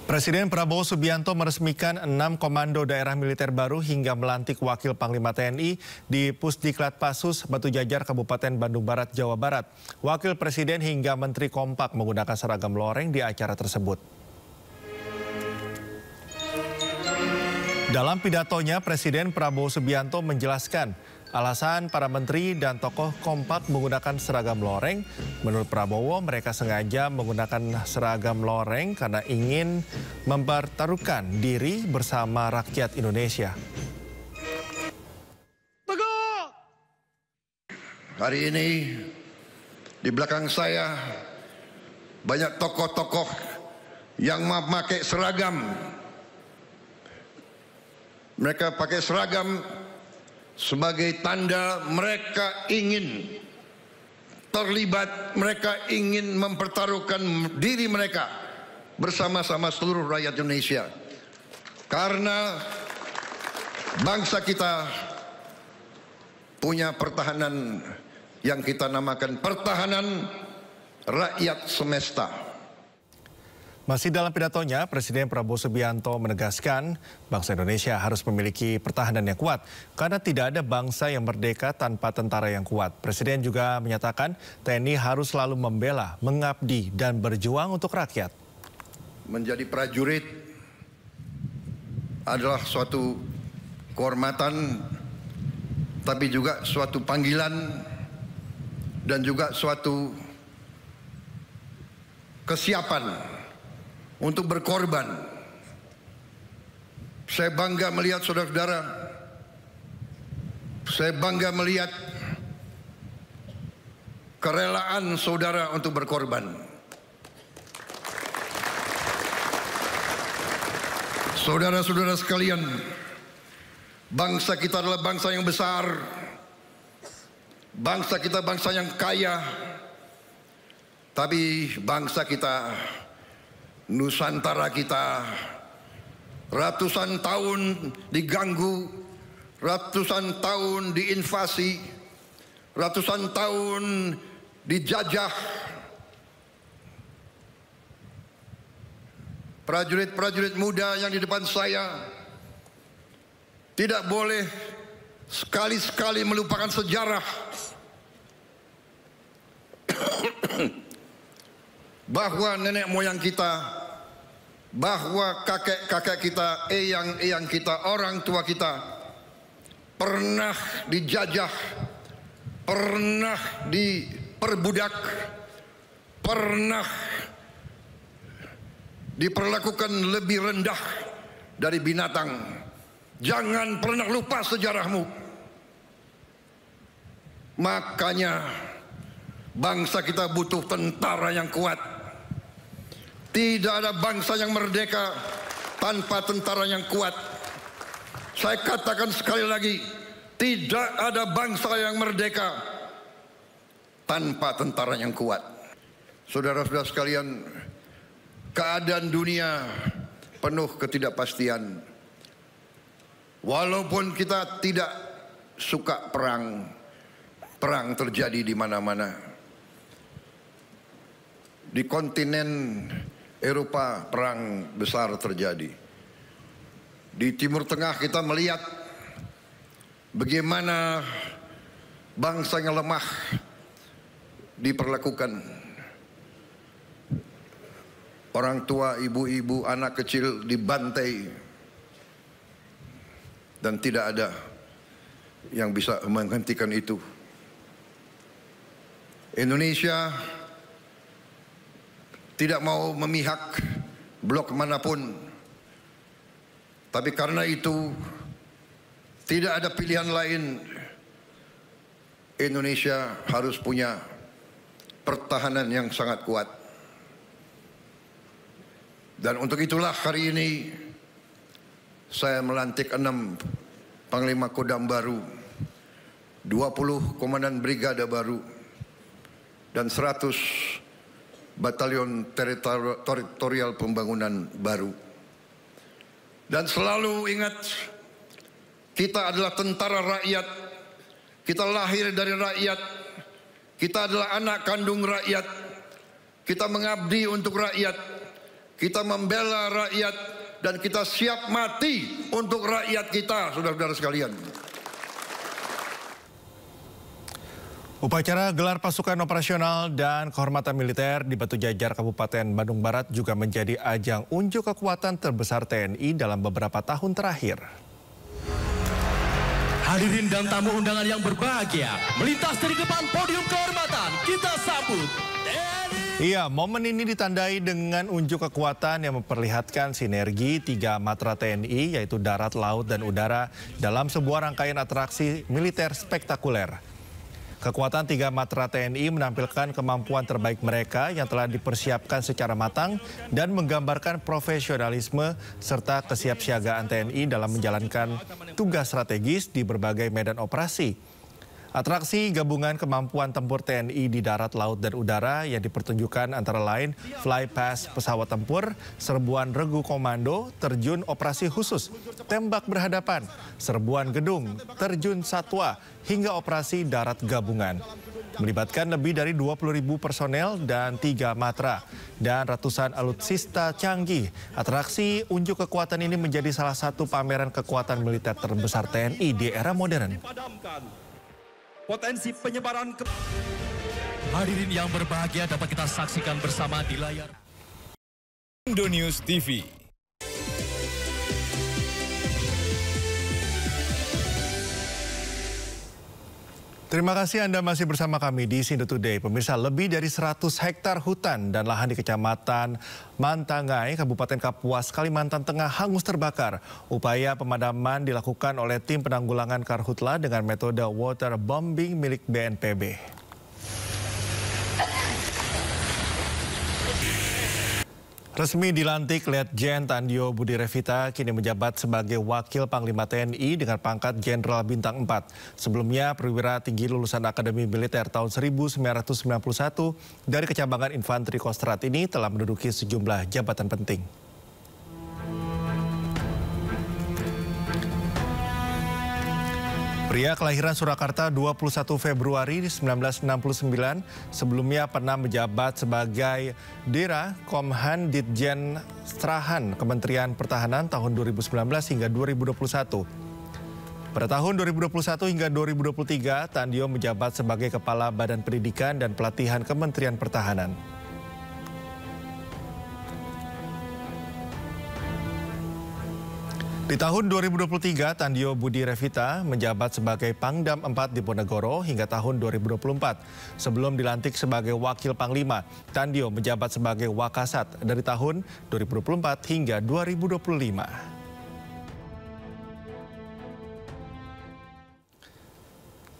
Presiden Prabowo Subianto meresmikan 6 komando daerah militer baru hingga melantik Wakil Panglima TNI di Pusdiklat Pasus, Batu Jajar, Kabupaten Bandung Barat, Jawa Barat. Wakil Presiden hingga Menteri kompak menggunakan seragam loreng di acara tersebut. Dalam pidatonya, Presiden Prabowo Subianto menjelaskan alasan para menteri dan tokoh kompak menggunakan seragam loreng. Menurut Prabowo, mereka sengaja menggunakan seragam loreng karena ingin mempertaruhkan diri bersama rakyat Indonesia. Hari ini di belakang saya banyak tokoh-tokoh yang memakai seragam. Mereka pakai seragam sebagai tanda mereka ingin terlibat, mereka ingin mempertaruhkan diri mereka bersama-sama seluruh rakyat Indonesia. Karena bangsa kita punya pertahanan yang kita namakan pertahanan rakyat semesta. Masih dalam pidatonya, Presiden Prabowo Subianto menegaskan bangsa Indonesia harus memiliki pertahanan yang kuat karena tidak ada bangsa yang merdeka tanpa tentara yang kuat. Presiden juga menyatakan TNI harus selalu membela, mengabdi, dan berjuang untuk rakyat. Menjadi prajurit adalah suatu kehormatan, tapi juga suatu panggilan dan juga suatu kesiapan untuk berkorban. Saya bangga melihat saudara-saudara, saya bangga melihat kerelaan saudara untuk berkorban. Saudara-saudara sekalian, bangsa kita adalah bangsa yang besar, bangsa kita bangsa yang kaya, tapi bangsa kita, Nusantara kita ratusan tahun diganggu, ratusan tahun diinvasi, ratusan tahun dijajah. Prajurit-prajurit muda yang di depan saya tidak boleh sekali-sekali melupakan sejarah bahwa nenek moyang kita, bahwa kakek-kakek kita, eyang-eyang kita, orang tua kita pernah dijajah, pernah diperbudak, pernah diperlakukan lebih rendah dari binatang. Jangan pernah lupa sejarahmu. Makanya bangsa kita butuh tentara yang kuat. Tidak ada bangsa yang merdeka tanpa tentara yang kuat. Saya katakan sekali lagi, tidak ada bangsa yang merdeka tanpa tentara yang kuat. Saudara-saudara sekalian, keadaan dunia penuh ketidakpastian. Walaupun kita tidak suka perang, perang terjadi di mana-mana. Di kontinen Eropa perang besar terjadi. Di Timur Tengah kita melihat bagaimana bangsa yang lemah diperlakukan. Orang tua, ibu-ibu, anak kecil dibantai. Dan tidak ada yang bisa menghentikan itu. Indonesia tidak mau memihak blok manapun. Tapi karena itu tidak ada pilihan lain. Indonesia harus punya pertahanan yang sangat kuat. Dan untuk itulah hari ini saya melantik 6 Panglima Kodam baru, 20 Komandan Brigada baru, dan 100 Batalion Teritorial Pembangunan baru. Dan selalu ingat, kita adalah tentara rakyat, kita lahir dari rakyat, kita adalah anak kandung rakyat, kita mengabdi untuk rakyat, Kita membela rakyat dan kita siap mati untuk rakyat kita, saudara-saudara sekalian. Upacara gelar pasukan operasional dan kehormatan militer di Batu Jajar, Kabupaten Bandung Barat juga menjadi ajang unjuk kekuatan terbesar TNI dalam beberapa tahun terakhir. Hadirin dan tamu undangan yang berbahagia, melintas dari depan podium kehormatan, kita sambut TNI. Iya, momen ini ditandai dengan unjuk kekuatan yang memperlihatkan sinergi 3 matra TNI, yaitu darat, laut, dan udara dalam sebuah rangkaian atraksi militer spektakuler. Kekuatan 3 matra TNI menampilkan kemampuan terbaik mereka yang telah dipersiapkan secara matang dan menggambarkan profesionalisme serta kesiapsiagaan TNI dalam menjalankan tugas strategis di berbagai medan operasi. Atraksi gabungan kemampuan tempur TNI di darat, laut, dan udara yang dipertunjukkan antara lain fly past pesawat tempur, serbuan regu komando, terjun operasi khusus, tembak berhadapan, serbuan gedung, terjun satwa, hingga operasi darat gabungan. Melibatkan lebih dari 20.000 personel dan 3 matra dan ratusan alutsista canggih. Atraksi unjuk kekuatan ini menjadi salah satu pameran kekuatan militer terbesar TNI di era modern. Potensi penyebaran hadirin yang berbahagia dapat kita saksikan bersama di layar Indonews TV. Terima kasih Anda masih bersama kami di Sindo Today. Pemirsa, lebih dari 100 hektar hutan dan lahan di Kecamatan Mantangai, Kabupaten Kapuas, Kalimantan Tengah hangus terbakar. Upaya pemadaman dilakukan oleh tim penanggulangan karhutla dengan metode water bombing milik BNPB. Resmi dilantik Letjen Tandio Budi Revita kini menjabat sebagai Wakil Panglima TNI dengan pangkat Jenderal Bintang 4. Sebelumnya perwira tinggi lulusan Akademi Militer tahun 1991 dari Kecabangan Infanteri Kostrat ini telah menduduki sejumlah jabatan penting. Pria kelahiran Surakarta 21 Februari 1969 sebelumnya pernah menjabat sebagai Dira Komhan Ditjen Strahan Kementerian Pertahanan tahun 2019 hingga 2021. Pada tahun 2021 hingga 2023, Tandio menjabat sebagai Kepala Badan Pendidikan dan Pelatihan Kementerian Pertahanan. Di tahun 2023, Tandio Budi Revita menjabat sebagai Pangdam 4 di Ponegoro hingga tahun 2024. Sebelum dilantik sebagai Wakil Panglima, Tandio menjabat sebagai Wakasat dari tahun 2024 hingga 2025.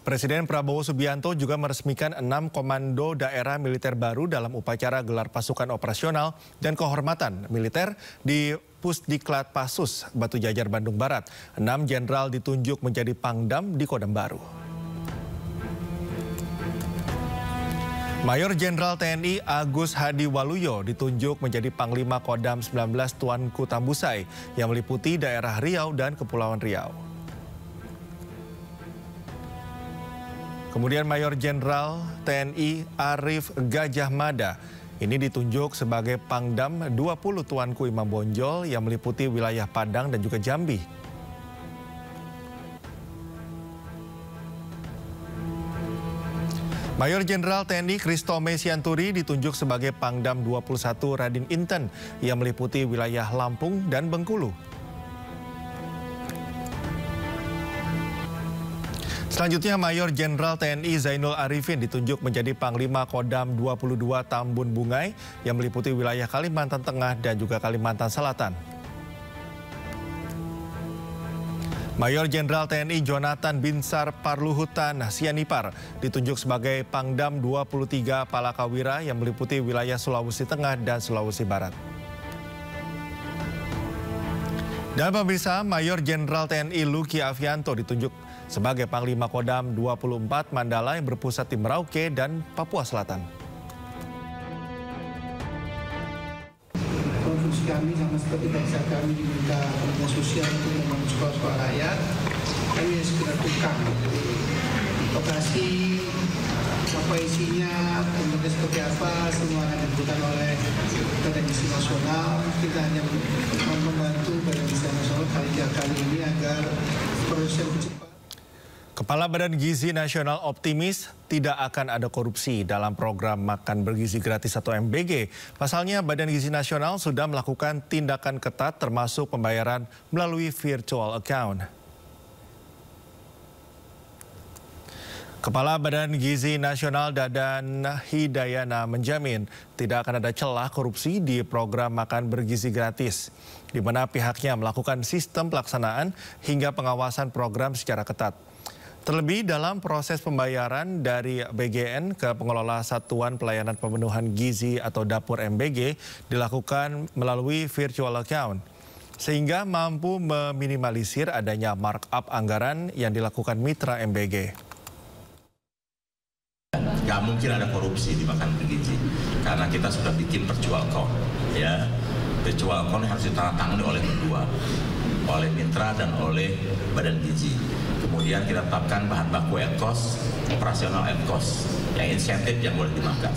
Presiden Prabowo Subianto juga meresmikan 6 komando daerah militer baru dalam upacara gelar pasukan operasional dan kehormatan militer di Pusdiklat Pasus, Batu Jajar, Bandung Barat. 6 jenderal ditunjuk menjadi Pangdam di Kodam Baru. Mayor Jenderal TNI Agus Hadi Waluyo ditunjuk menjadi Panglima Kodam 19 Tuanku Tambusai yang meliputi daerah Riau dan Kepulauan Riau. Kemudian Mayor Jenderal TNI Arif Gajah Mada ini ditunjuk sebagai Pangdam 20 Tuanku Imam Bonjol yang meliputi wilayah Padang dan juga Jambi. Mayor Jenderal TNI Kristome Sianturi ditunjuk sebagai Pangdam 21 Radin Inten yang meliputi wilayah Lampung dan Bengkulu. Selanjutnya Mayor Jenderal TNI Zainul Arifin ditunjuk menjadi Panglima Kodam 22 Tambun Bungai yang meliputi wilayah Kalimantan Tengah dan juga Kalimantan Selatan. Mayor Jenderal TNI Jonathan Binsar Parluhutan Sianipar ditunjuk sebagai Pangdam 23 Palakawira yang meliputi wilayah Sulawesi Tengah dan Sulawesi Barat. Dan pemirsa, Mayor Jenderal TNI Luki Avianto ditunjuk sebagai Panglima Kodam 24 Mandala yang berpusat di Merauke dan Papua Selatan. Konstruksi kami sama seperti bangsa kami diminta dinas sosial untuk membangun sekolah-sekolah rakyat, kami segera tukang. Lokasi, apa isinya, bentuknya seperti apa, semua akan ditentukan oleh Badan Gizi Nasional. Kita hanya membantu Badan Gizi Nasional kali ini agar proses yang cepat. Kepala Badan Gizi Nasional optimis tidak akan ada korupsi dalam program Makan Bergizi Gratis atau MBG. Pasalnya, Badan Gizi Nasional sudah melakukan tindakan ketat termasuk pembayaran melalui virtual account. Kepala Badan Gizi Nasional Dadan Hidayana menjamin tidak akan ada celah korupsi di program Makan Bergizi Gratis, di mana pihaknya melakukan sistem pelaksanaan hingga pengawasan program secara ketat. Terlebih dalam proses pembayaran dari BGN ke pengelola Satuan Pelayanan Pemenuhan Gizi atau Dapur MBG dilakukan melalui virtual account, sehingga mampu meminimalisir adanya markup anggaran yang dilakukan mitra MBG. Gak mungkin ada korupsi di Makan Bergizi karena kita sudah bikin virtual account, ya. Virtual account harus ditandatangani oleh berdua, oleh mitra dan oleh Badan Gizi. Kemudian kita tetapkan bahan baku at cost, operasional at cost, yang insentif yang boleh dimakan.